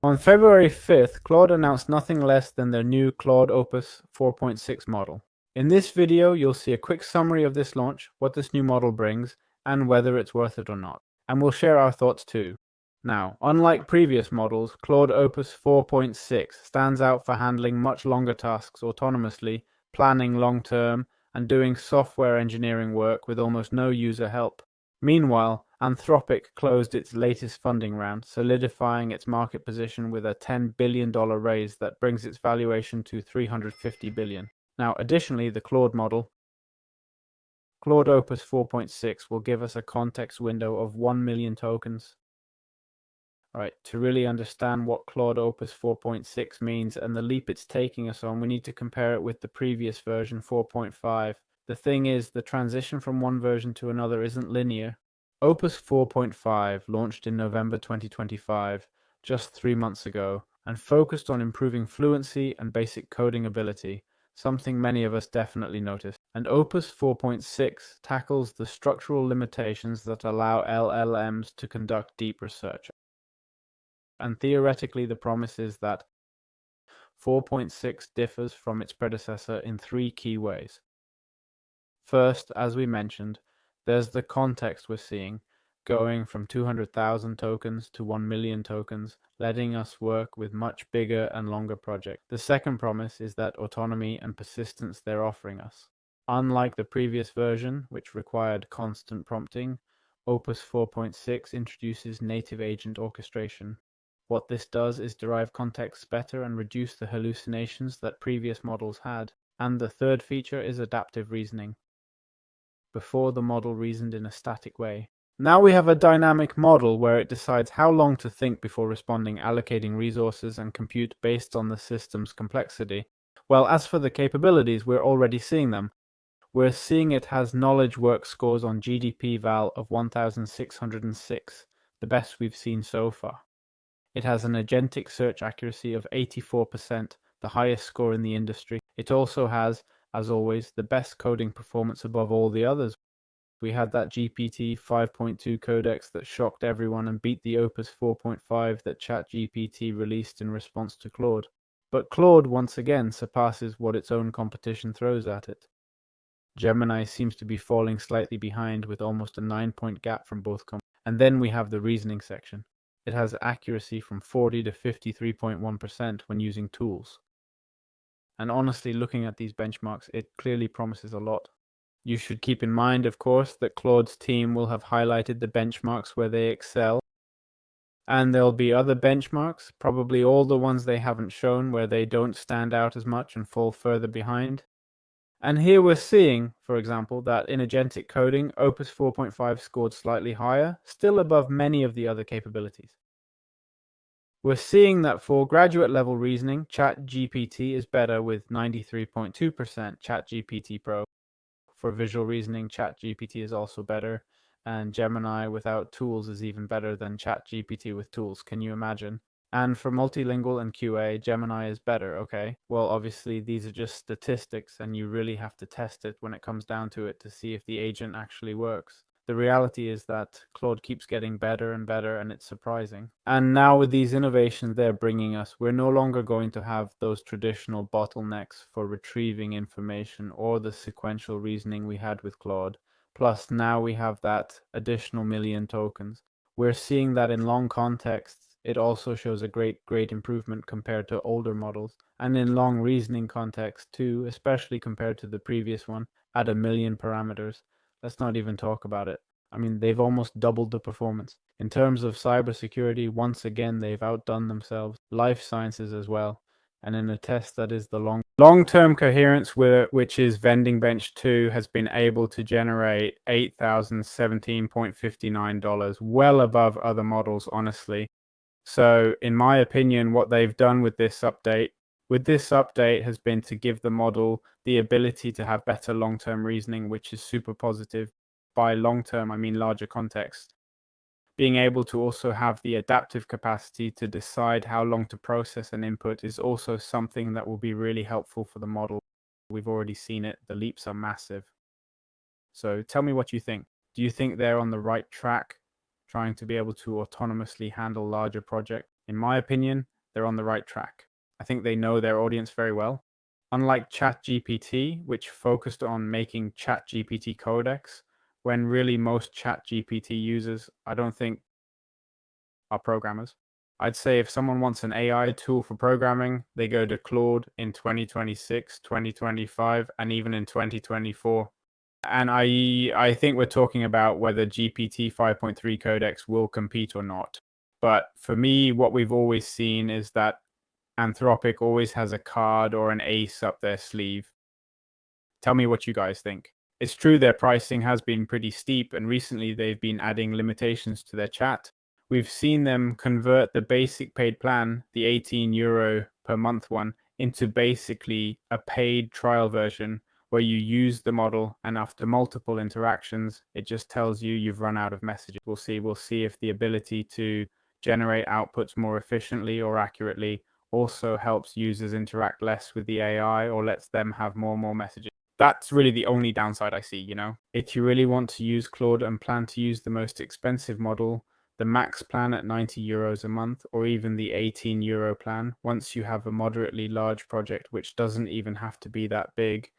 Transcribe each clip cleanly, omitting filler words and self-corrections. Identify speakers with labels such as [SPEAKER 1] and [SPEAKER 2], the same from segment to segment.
[SPEAKER 1] On February 5th, Claude announced nothing less than their new Claude Opus 4.6 model. In this video, you'll see a quick summary of this launch, what this new model brings, and whether it's worth it or not. And we'll share our thoughts too. Now, unlike previous models, Claude Opus 4.6 stands out for handling much longer tasks autonomously, planning long-term, and doing software engineering work with almost no user help. Meanwhile, Anthropic closed its latest funding round, solidifying its market position with a $10 billion raise that brings its valuation to $350 billion. Now, additionally, the Claude model, Claude Opus 4.6, will give us a context window of 1 million tokens. Alright, to really understand what Claude Opus 4.6 means and the leap it's taking us on, we need to compare it with the previous version, 4.5. The thing is, the transition from one version to another isn't linear. Opus 4.5 launched in November 2025, just 3 months ago, and focused on improving fluency and basic coding ability, something many of us definitely noticed. And Opus 4.6 tackles the structural limitations that allow LLMs to conduct deep research. And theoretically, the promise is that 4.6 differs from its predecessor in 3 key ways. First, as we mentioned, there's the context we're seeing, going from 200,000 tokens to 1 million tokens, letting us work with much bigger and longer projects. The second promise is that autonomy and persistence they're offering us. Unlike the previous version, which required constant prompting, Opus 4.6 introduces native agent orchestration. What this does is derive context better and reduce the hallucinations that previous models had. And the third feature is adaptive reasoning. Before, the model reasoned in a static way. Now we have a dynamic model where it decides how long to think before responding, allocating resources and compute based on the system's complexity. Well, as for the capabilities, we're already seeing them. We're seeing it has knowledge work scores on GDP val of 1606, the best we've seen so far. It has an agentic search accuracy of 84%, the highest score in the industry. It also has, as always, the best coding performance above all the others. We had that GPT 5.3 CODEX that shocked everyone and beat the Opus 4.5 that ChatGPT released in response to Claude. But Claude once again surpasses what its own competition throws at it. Gemini seems to be falling slightly behind with almost a 9-point gap from both companies. And then we have the reasoning section. It has accuracy from 40 to 53.1% when using tools. And honestly, looking at these benchmarks, it clearly promises a lot. You should keep in mind, of course, that Claude's team will have highlighted the benchmarks where they excel. And there'll be other benchmarks, probably all the ones they haven't shown where they don't stand out as much and fall further behind. And here we're seeing, for example, that in agentic coding, Opus 4.5 scored slightly higher, still above many of the other capabilities. We're seeing that for graduate level reasoning, ChatGPT is better with 93.2% ChatGPT Pro. For visual reasoning, ChatGPT is also better, and Gemini without tools is even better than ChatGPT with tools. Can you imagine? And for multilingual and QA, Gemini is better, okay? Well, obviously, these are just statistics, and you really have to test it when it comes down to it to see if the agent actually works. The reality is that Claude keeps getting better and better, and it's surprising. And now with these innovations they're bringing us, we're no longer going to have those traditional bottlenecks for retrieving information or the sequential reasoning we had with Claude. Plus, now we have that additional million tokens. We're seeing that in long contexts, it also shows a great improvement compared to older models. And in long reasoning context too, especially compared to the previous one, at 1 million parameters. Let's not even talk about it. I mean, they've almost doubled the performance. In terms of cybersecurity, once again, they've outdone themselves. Life sciences as well. And in a test that is the long-term coherence, which is Vending Bench 2, has been able to generate $8,017.59, well above other models, honestly. So in my opinion, what they've done with this update has been to give the model the ability to have better long-term reasoning, which is super positive. By long-term, I mean larger context. Being able to also have the adaptive capacity to decide how long to process an input is also something that will be really helpful for the model. We've already seen it. The leaps are massive. So tell me what you think. Do you think they're on the right track, trying to be able to autonomously handle larger projects? In my opinion, they're on the right track. I think they know their audience very well. Unlike ChatGPT, which focused on making ChatGPT CODEX, when really most ChatGPT users, I don't think, are programmers. I'd say if someone wants an AI tool for programming, they go to Claude in 2026, 2025, and even in 2024. And I think we're talking about whether GPT 5.3 Codex will compete or not. But for me, what we've always seen is that Anthropic always has a card or an ace up their sleeve. Tell me what you guys think. It's true their pricing has been pretty steep, and recently they've been adding limitations to their chat. We've seen them convert the basic paid plan, the €18 per month one, into basically a paid trial version where you use the model, and after multiple interactions, it just tells you you've run out of messages. We'll see if the ability to generate outputs more efficiently or accurately also helps users interact less with the AI or lets them have more and more messages. That's really the only downside I see, you know? If you really want to use Claude and plan to use the most expensive model, the max plan at €90 a month, or even the €18 plan, once you have a moderately large project which doesn't even have to be that big,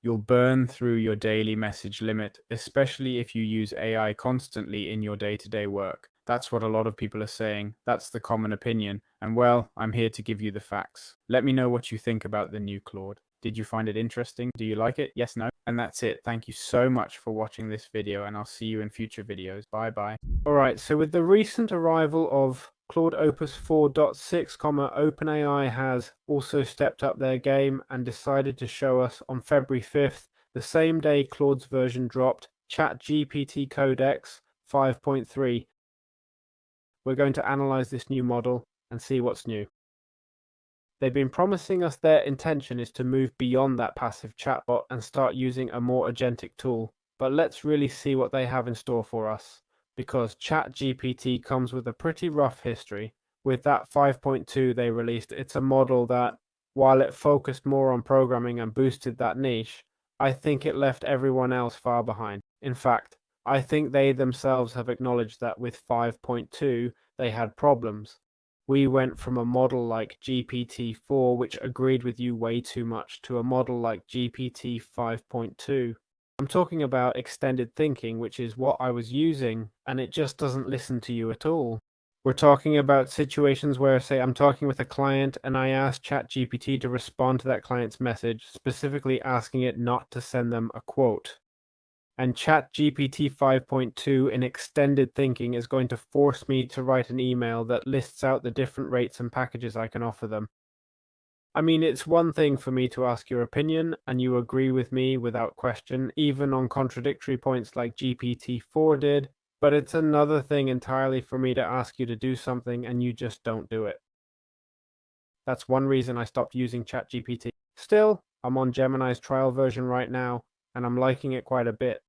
[SPEAKER 1] you'll burn through your daily message limit, especially if you use AI constantly in your day-to-day work. That's what a lot of people are saying. That's the common opinion. And well, I'm here to give you the facts. Let me know what you think about the new Claude. Did you find it interesting? Do you like it? Yes, no? And that's it. Thank you so much for watching this video, and I'll see you in future videos. Bye bye. Alright, so with the recent arrival of Claude Opus 4.6, OpenAI has also stepped up their game and decided to show us on February 5th, the same day Claude's version dropped, ChatGPT CODEX 5.3. We're going to analyze this new model and see what's new. They've been promising us their intention is to move beyond that passive chatbot and start using a more agentic tool. But let's really see what they have in store for us, because ChatGPT comes with a pretty rough history. With that 5.2 they released, it's a model that, while it focused more on programming and boosted that niche, I think it left everyone else far behind. In fact, I think they themselves have acknowledged that with 5.2 they had problems. We went from a model like GPT-4, which agreed with you way too much, to a model like GPT 5.2. I'm talking about extended thinking, which is what I was using, and it just doesn't listen to you at all. We're talking about situations where, say, I'm talking with a client and I ask ChatGPT to respond to that client's message, specifically asking it not to send them a quote. And ChatGPT 5.2 in extended thinking is going to force me to write an email that lists out the different rates and packages I can offer them. I mean, it's one thing for me to ask your opinion and you agree with me without question, even on contradictory points like GPT-4 did, but it's another thing entirely for me to ask you to do something and you just don't do it. That's one reason I stopped using ChatGPT. Still, I'm on Gemini's trial version right now, and I'm liking it quite a bit.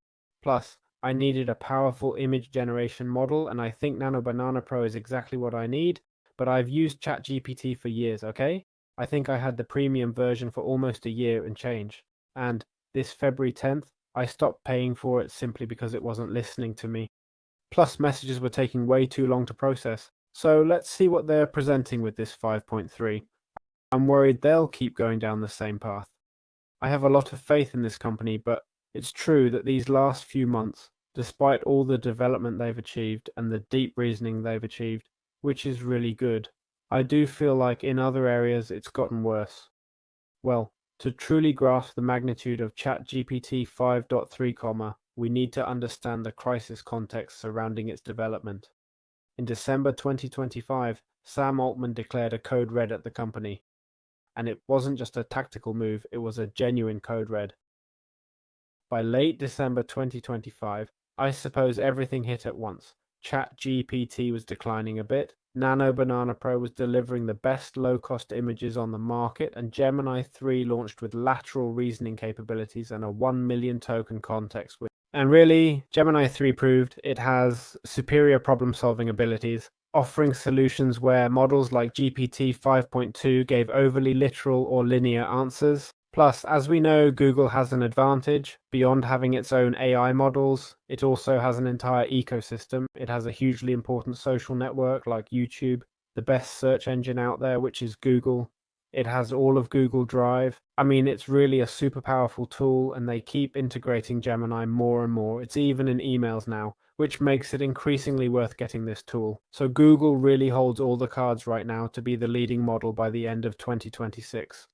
[SPEAKER 1] Plus, I needed a powerful image generation model, and I think Nano Banana Pro is exactly what I need, but I've used ChatGPT for years, okay? I think I had the premium version for almost a year and change, and this February 10th, I stopped paying for it simply because it wasn't listening to me. Plus, messages were taking way too long to process. So let's see what they're presenting with this 5.3. I'm worried they'll keep going down the same path. I have a lot of faith in this company, but it's true that these last few months, despite all the development they've achieved and the deep reasoning they've achieved, which is really good, I do feel like in other areas it's gotten worse. Well, to truly grasp the magnitude of ChatGPT 5.3, we need to understand the crisis context surrounding its development. In December 2025, Sam Altman declared a code red at the company. And it wasn't just a tactical move, it was a genuine code red. By late December 2025, I suppose everything hit at once. ChatGPT was declining a bit, Nano Banana Pro was delivering the best low-cost images on the market, and Gemini 3 launched with lateral reasoning capabilities and a 1 million token context. And really, Gemini 3 proved it has superior problem-solving abilities, offering solutions where models like GPT 5.2 gave overly literal or linear answers. Plus, as we know, Google has an advantage. Beyond having its own AI models, it also has an entire ecosystem. It has a hugely important social network like YouTube. the best search engine out there, which is Google. It has all of Google Drive. I mean, it's really a super powerful tool, and they keep integrating Gemini more and more. It's even in emails now, which makes it increasingly worth getting this tool. So Google really holds all the cards right now to be the leading model by the end of 2026.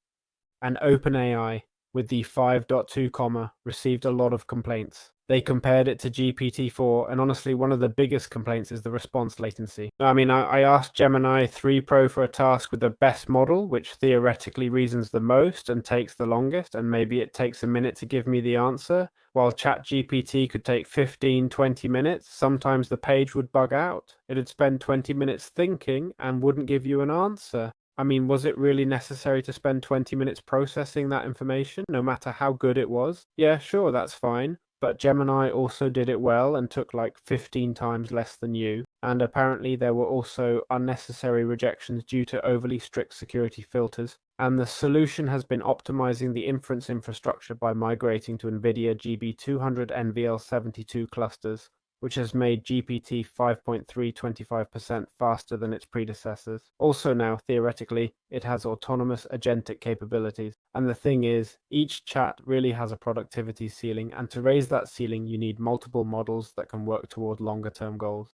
[SPEAKER 1] And OpenAI, with the 5.2 comma, received a lot of complaints. They compared it to GPT-4, and honestly, one of the biggest complaints is the response latency. I mean, I asked Gemini 3 Pro for a task with the best model, which theoretically reasons the most and takes the longest, and maybe it takes a minute to give me the answer, while ChatGPT could take 15-20 minutes. Sometimes the page would bug out. It'd spend 20 minutes thinking and wouldn't give you an answer. I mean, was it really necessary to spend 20 minutes processing that information, no matter how good it was? Yeah, sure, that's fine. But Gemini also did it well and took like 15 times less than you. And apparently there were also unnecessary rejections due to overly strict security filters. And the solution has been optimizing the inference infrastructure by migrating to NVIDIA GB200 NVL72 clusters, which has made GPT 5.3 25% faster than its predecessors. Also now, theoretically, it has autonomous agentic capabilities. And the thing is, each chat really has a productivity ceiling, and to raise that ceiling, you need multiple models that can work toward longer-term goals,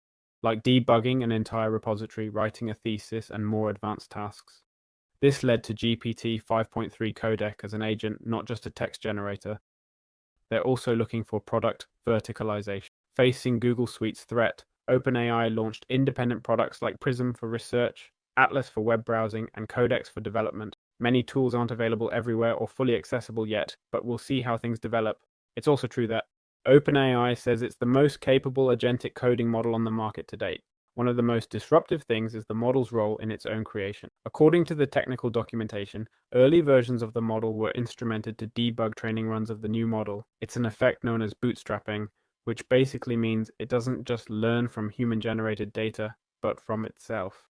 [SPEAKER 1] like debugging an entire repository, writing a thesis, and more advanced tasks. This led to GPT 5.3 CODEX as an agent, not just a text generator. They're also looking for product verticalization. Facing Google Suite's threat, OpenAI launched independent products like Prism for research, Atlas for web browsing, and Codex for development. Many tools aren't available everywhere or fully accessible yet, but we'll see how things develop. It's also true that OpenAI says it's the most capable agentic coding model on the market to date. One of the most disruptive things is the model's role in its own creation. According to the technical documentation, early versions of the model were instrumented to debug training runs of the new model. It's an effect known as bootstrapping, which basically means it doesn't just learn from human-generated data, but from itself.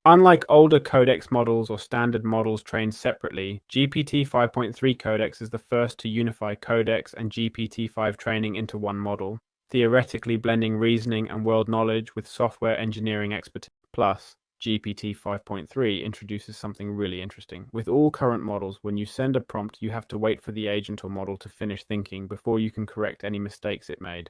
[SPEAKER 1] Unlike older Codex models or standard models trained separately, GPT 5.3 Codex is the first to unify Codex and GPT-5 training into one model, theoretically blending reasoning and world knowledge with software engineering expertise. Plus, GPT 5.3 introduces something really interesting. With all current models, when you send a prompt, you have to wait for the agent or model to finish thinking before you can correct any mistakes it made.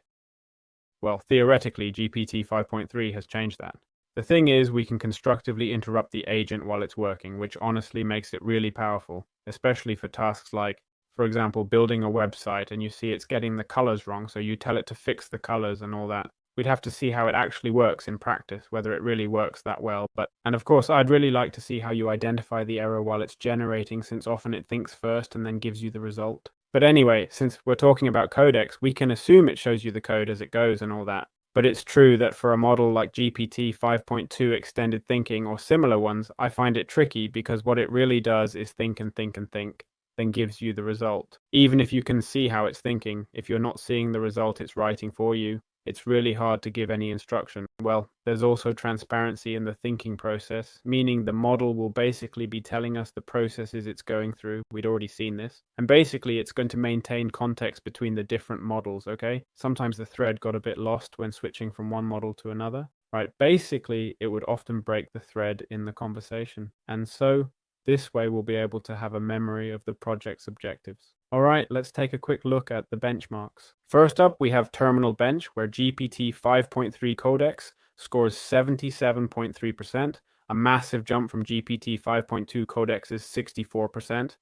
[SPEAKER 1] Well, theoretically, GPT 5.3 has changed that. The thing is, we can constructively interrupt the agent while it's working, which honestly makes it really powerful, especially for tasks like, for example, building a website and you see it's getting the colors wrong, so you tell it to fix the colors and all that. We'd have to see how it actually works in practice, whether it really works that well. And of course, I'd really like to see how you identify the error while it's generating, since often it thinks first and then gives you the result. But anyway, since we're talking about Codex, we can assume it shows you the code as it goes and all that. But it's true that for a model like GPT 5.2 Extended Thinking or similar ones, I find it tricky because what it really does is think and think and think, then gives you the result. Even if you can see how it's thinking, if you're not seeing the result it's writing for you, it's really hard to give any instruction. Well, there's also transparency in the thinking process, meaning the model will basically be telling us the processes it's going through. We'd already seen this. And basically, it's going to maintain context between the different models, okay? Sometimes the thread got a bit lost when switching from one model to another, right? Basically, it would often break the thread in the conversation. And so, this way we'll be able to have a memory of the project's objectives. All right, let's take a quick look at the benchmarks. First up, we have Terminal Bench, where GPT 5.3 Codex scores 77.3%, a massive jump from GPT 5.2 Codex's 64%,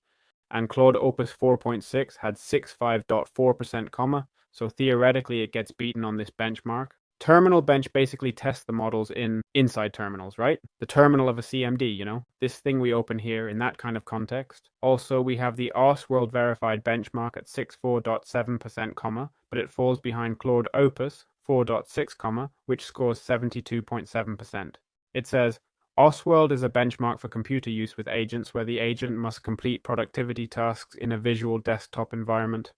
[SPEAKER 1] and Claude Opus 4.6 had 65.4%, so theoretically it gets beaten on this benchmark. Terminal Bench basically tests the models inside terminals, right? The terminal of a CMD, you know, this thing we open here in that kind of context. Also, we have the World Verified benchmark at 64.7%, but it falls behind Claude Opus 4.6, which scores 72.7%. It says, World is a benchmark for computer use with agents where the agent must complete productivity tasks in a visual desktop environment.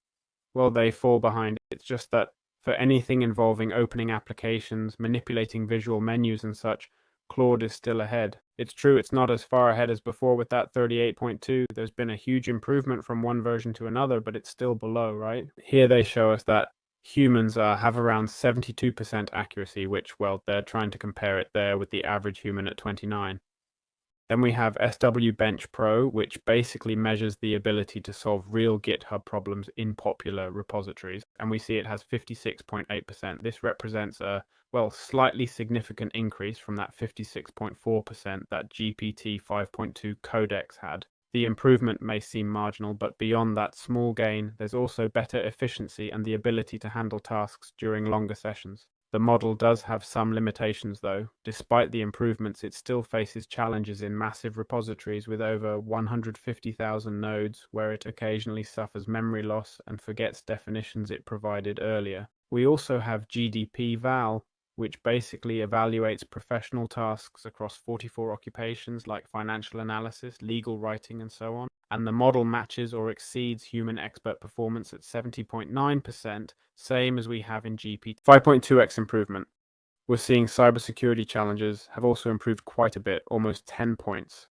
[SPEAKER 1] Well, they fall behind. It's just that for anything involving opening applications, manipulating visual menus and such, Claude is still ahead. It's true it's not as far ahead as before with that 38.2. There's been a huge improvement from one version to another, but it's still below, right? Here they show us that Humans have around 72% accuracy, which, well, they're trying to compare it there with the average human at 29. Then we have SW Bench Pro, which basically measures the ability to solve real GitHub problems in popular repositories, and we see it has 56.8%. This represents a, well, slightly significant increase from that 56.4% that GPT 5.2 CODEX had. The improvement may seem marginal, but beyond that small gain, there's also better efficiency and the ability to handle tasks during longer sessions. The model does have some limitations though. Despite the improvements, it still faces challenges in massive repositories with over 150,000 nodes, where it occasionally suffers memory loss and forgets definitions it provided earlier. We also have GDP Val, which basically evaluates professional tasks across 44 occupations like financial analysis, legal writing, and so on. And the model matches or exceeds human expert performance at 70.9%, same as we have in GPT. 5.2x improvement. We're seeing cybersecurity challenges have also improved quite a bit, almost 10 points.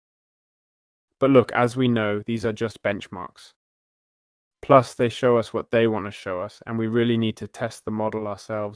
[SPEAKER 1] But look, as we know, these are just benchmarks. Plus, they show us what they want to show us, and we really need to test the model ourselves